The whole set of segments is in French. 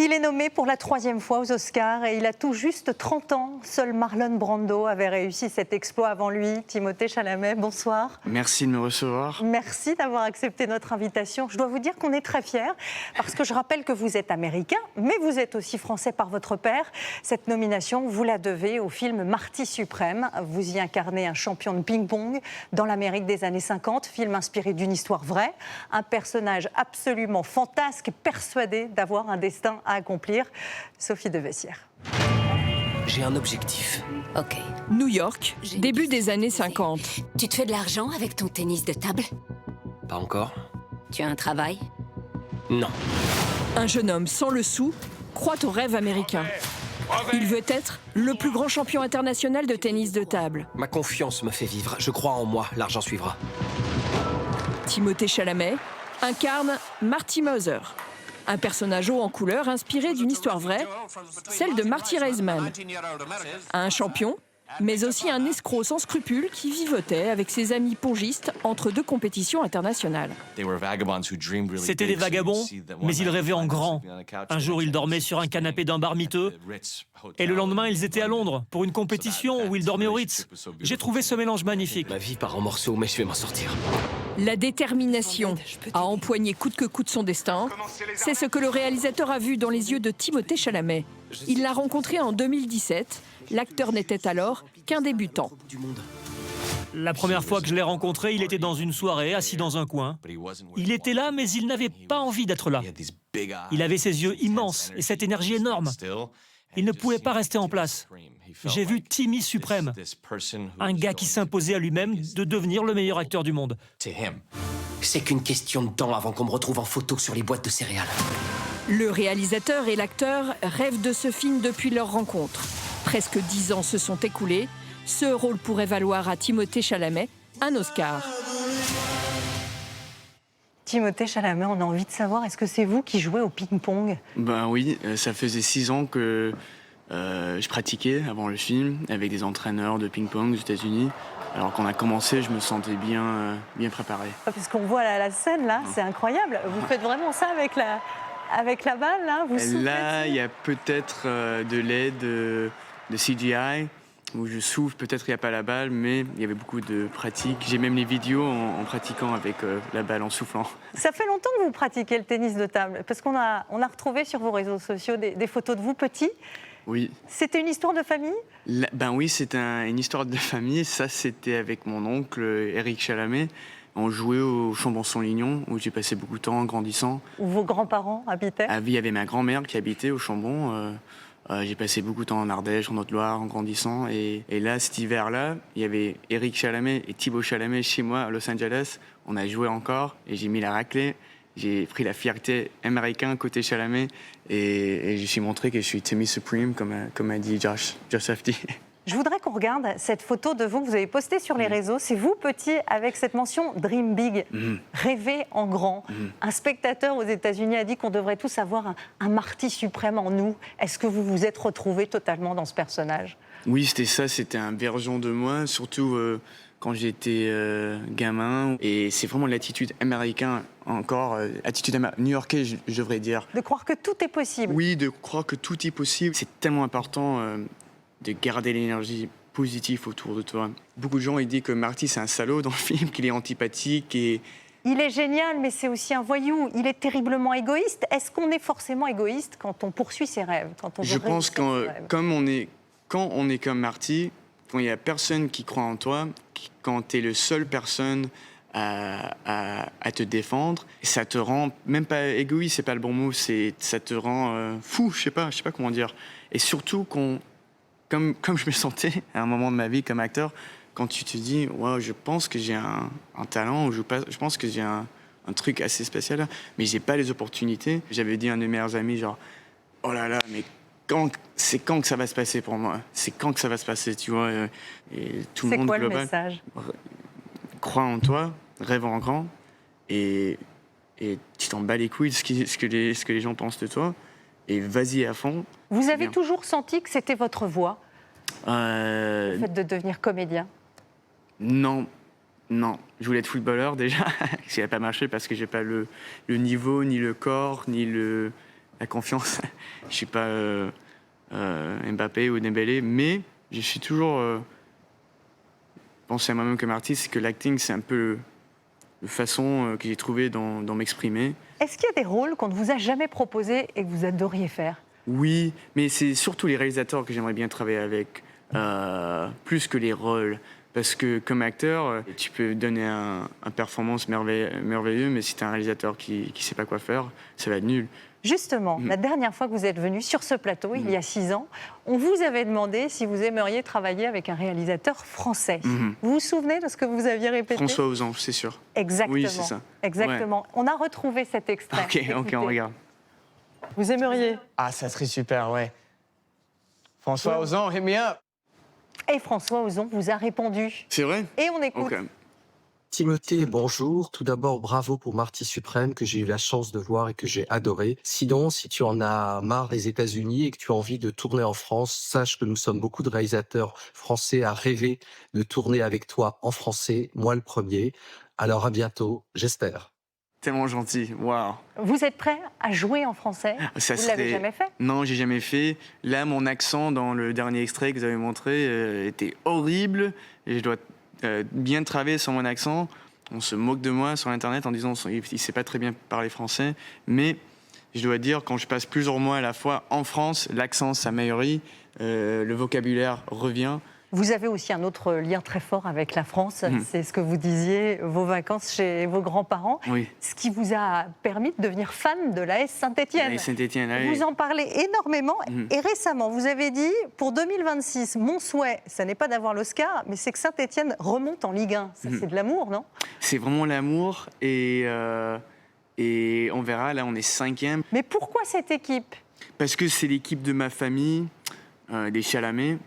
Il est nommé pour la 3e fois aux Oscars et il a tout juste 30 ans. Seul Marlon Brando avait réussi cet exploit avant lui. Timothée Chalamet, bonsoir. Merci de me recevoir. Merci d'avoir accepté notre invitation. Je dois vous dire qu'on est très fiers parce que je rappelle que vous êtes américain, mais vous êtes aussi français par votre père. Cette nomination, vous la devez au film Marty Suprême. Vous y incarnez un champion de ping-pong dans l'Amérique des années 50, film inspiré d'une histoire vraie. Un personnage absolument fantasque, persuadé d'avoir un destin à accomplir. Sophie de Vessières. J'ai un objectif. Ok. New York, début des années 50. Tu te fais de l'argent avec ton tennis de table? Pas encore? Tu as un travail? Non. Un jeune homme sans le sou croit au rêve américain. Il veut être le plus grand champion international de tennis de table. Ma confiance me fait vivre. Je crois en moi. L'argent suivra. Timothée Chalamet incarne Marty Moser, un personnage haut en couleur inspiré d'une histoire vraie, celle de Marty Raisman. Un champion, mais aussi un escroc sans scrupules qui vivotait avec ses amis pongistes entre deux compétitions internationales. C'étaient des vagabonds, mais ils rêvaient en grand. Un jour, ils dormaient sur un canapé d'un bar miteux, et le lendemain, ils étaient à Londres pour une compétition où ils dormaient au Ritz. J'ai trouvé ce mélange magnifique. Ma vie part en morceaux, mais je vais m'en sortir. La détermination à empoigner coûte que coûte son destin, c'est ce que le réalisateur a vu dans les yeux de Timothée Chalamet. Il l'a rencontré en 2017. L'acteur n'était alors qu'un débutant. La première fois que je l'ai rencontré, il était dans une soirée, assis dans un coin. Il était là, mais il n'avait pas envie d'être là. Il avait ses yeux immenses et cette énergie énorme. Il ne pouvait pas rester en place. J'ai vu Timmy Suprême, un gars qui s'imposait à lui-même de devenir le meilleur acteur du monde. C'est qu'une question de temps avant qu'on me retrouve en photo sur les boîtes de céréales. Le réalisateur et l'acteur rêvent de ce film depuis leur rencontre. Presque 10 ans se sont écoulés. Ce rôle pourrait valoir à Timothée Chalamet un Oscar. Timothée Chalamet, on a envie de savoir, est-ce que c'est vous qui jouez au ping-pong? Ben oui, ça faisait 6 ans que je pratiquais avant le film avec des entraîneurs de ping-pong aux États-Unis. Alors quand on a commencé, je me sentais bien préparé. Parce qu'on voit la scène là, c'est incroyable. Vous faites vraiment ça avec la balle là, vous soufflez Là, dessus. il y a peut-être de l'aide de CGI, où je souffle, peut-être il n'y a pas la balle, mais il y avait beaucoup de pratique. J'ai même les vidéos en pratiquant avec la balle, en soufflant. Ça fait longtemps que vous pratiquez le tennis de table, parce qu'on a retrouvé sur vos réseaux sociaux des photos de vous petits. Oui. C'était une histoire de famille? Ben oui, c'est une histoire de famille. Ça, c'était avec mon oncle Éric Chalamet. On jouait au Chambon-Son-Lignon, où j'ai passé beaucoup de temps en grandissant. Où vos grands-parents habitaient? Ah oui, il y avait ma grand-mère qui habitait au Chambon. J'ai passé beaucoup de temps en Ardèche, en Haute-Loire, en grandissant. Et là, cet hiver-là, il y avait Éric Chalamet et Thibaut Chalamet chez moi à Los Angeles. On a joué encore et j'ai mis la raclée. J'ai pris la fierté américaine côté Chalamet et je me suis montré que je suis Timmy Supreme, comme a dit Josh Safdie. Je voudrais qu'on regarde cette photo de vous que vous avez postée sur les réseaux. C'est vous, petit, avec cette mention « Dream Big », rêver en grand. Un spectateur aux États-Unis a dit qu'on devrait tous avoir un Marty suprême en nous. Est-ce que vous vous êtes retrouvé totalement dans ce personnage? Oui, c'était ça, c'était un version de moi, surtout quand j'étais gamin. Et c'est vraiment l'attitude américaine, encore, attitude new-yorkaise, je devrais dire. De croire que tout est possible. Oui, de croire que tout est possible. C'est tellement important de garder l'énergie positive autour de toi. Beaucoup de gens ils disent que Marty, c'est un salaud dans le film, qu'il est antipathique et... Il est génial, mais c'est aussi un voyou. Il est terriblement égoïste. Est-ce qu'on est forcément égoïste quand on poursuit ses rêves, quand on Je pense que quand on est comme Marty, quand il n'y a personne qui croit en toi, quand tu es le seul personne à te défendre, ça te rend, même pas égoïste, c'est pas le bon mot, ça te rend fou, je sais pas comment dire. Et surtout, comme je me sentais à un moment de ma vie comme acteur, quand tu te dis, wow, je pense que j'ai un talent, ou je pense que j'ai un truc assez spécial, mais j'ai pas les opportunités. J'avais dit à un de mes meilleurs amis, genre, oh là là, mais c'est quand que ça va se passer pour moi? C'est quand que ça va se passer, tu vois? Et tout le monde C'est quoi global, le message? crois en toi, rêve en grand, et tu t'en bats les couilles de ce que les gens pensent de toi, et vas-y à fond. Vous avez bien. toujours senti que c'était votre voie, le fait de devenir comédien? Non, je voulais être footballeur déjà, ça n'a pas marché parce que j'ai pas le niveau, ni le corps, ni la confiance. Je suis pas Mbappé ou Dembélé, mais je suis toujours pensé à moi-même comme artiste, que l'acting, c'est un peu la façon que j'ai trouvé dans m'exprimer. Est-ce qu'il y a des rôles qu'on ne vous a jamais proposés et que vous adoriez faire? Oui, mais c'est surtout les réalisateurs que j'aimerais bien travailler avec, plus que les rôles. Parce que comme acteur, tu peux donner un performance merveilleux, mais si tu es un réalisateur qui ne sait pas quoi faire, ça va être nul. Justement, la dernière fois que vous êtes venu sur ce plateau, il y a 6 ans, on vous avait demandé si vous aimeriez travailler avec un réalisateur français. Vous vous souvenez de ce que vous aviez répété? François Ozon, c'est sûr. Exactement. Oui, c'est ça. Exactement. Ouais. On a retrouvé cet extrait. Ok, on regarde. Vous aimeriez? Ah, ça serait super, ouais. François Ozon, hit me up. Et François Ozon vous a répondu. C'est vrai? Et on écoute. Okay. Timothée, bonjour. Tout d'abord, bravo pour Marty Suprême, que j'ai eu la chance de voir et que j'ai adoré. Sinon, si tu en as marre des États-Unis et que tu as envie de tourner en France, sache que nous sommes beaucoup de réalisateurs français à rêver de tourner avec toi en français, moi le premier. Alors à bientôt, j'espère. Tellement gentil, waouh. Vous êtes prêt à jouer en français? Ça vous l'avez jamais fait? Non, j'ai jamais fait. Là, mon accent dans le dernier extrait que vous avez montré était horrible. Et je dois bien travailler sur mon accent. On se moque de moi sur Internet en disant qu'il ne sait pas très bien parler français. Mais je dois dire, quand je passe plusieurs mois à la fois en France, l'accent s'améliore, le vocabulaire revient. Vous avez aussi un autre lien très fort avec la France, c'est ce que vous disiez, vos vacances chez vos grands-parents, oui. Ce qui vous a permis de devenir fan de l'AS Saint-Étienne. Vous en parlez énormément et récemment, vous avez dit, pour 2026, mon souhait, ça n'est pas d'avoir l'Oscar, mais c'est que Saint-Étienne remonte en Ligue 1. Ça, c'est de l'amour, non? C'est vraiment l'amour et on verra, là on est 5e. Mais pourquoi cette équipe? Parce que c'est l'équipe de ma famille, des Chalamet.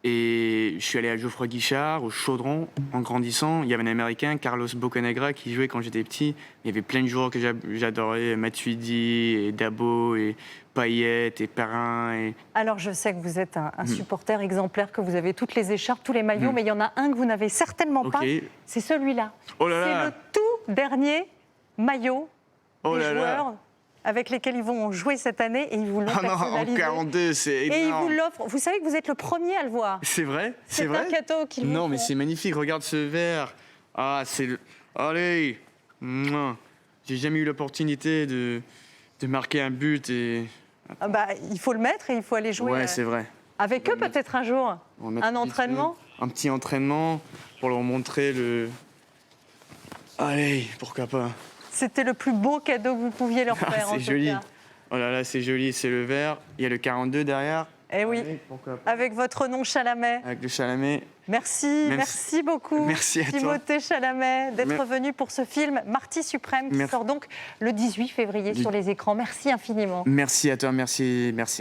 Et je suis allé à Geoffroy Guichard, au Chaudron, en grandissant. Il y avait un Américain, Carlos Bocanegra, qui jouait quand j'étais petit. Il y avait plein de joueurs que j'adorais, Matuidi, et Dabo, et Payet, et Perrin. Et... Alors, je sais que vous êtes un supporter exemplaire, que vous avez toutes les écharpes, tous les maillots, mais il y en a un que vous n'avez certainement pas. C'est celui-là. Oh là là. C'est le tout dernier maillot des joueurs avec lesquels ils vont jouer cette année et ils vous l'ont personnalisé. En 42, c'est énorme. Et ils vous l'offrent. Vous savez que vous êtes le premier à le voir. C'est vrai? C'est un cadeau qu'ils vous font. Non, mais c'est magnifique. Regarde ce verre. Ah, c'est le... Allez. J'ai jamais eu l'opportunité de marquer un but et... Ah bah, il faut le mettre et il faut aller jouer. Ouais, c'est vrai. Avec eux, peut-être un jour. Un entraînement. Un petit entraînement pour leur montrer le... Allez, pourquoi pas. C'était le plus beau cadeau que vous pouviez leur faire. C'est joli. Oh là là, c'est joli, c'est le vert. Il y a le 42 derrière. Eh oui, avec votre nom Chalamet. Avec le Chalamet. Merci beaucoup. Merci à toi. Timothée Chalamet, d'être venu pour ce film Marty Suprême qui sort donc le 18 février sur les écrans. Merci infiniment. Merci à toi, merci.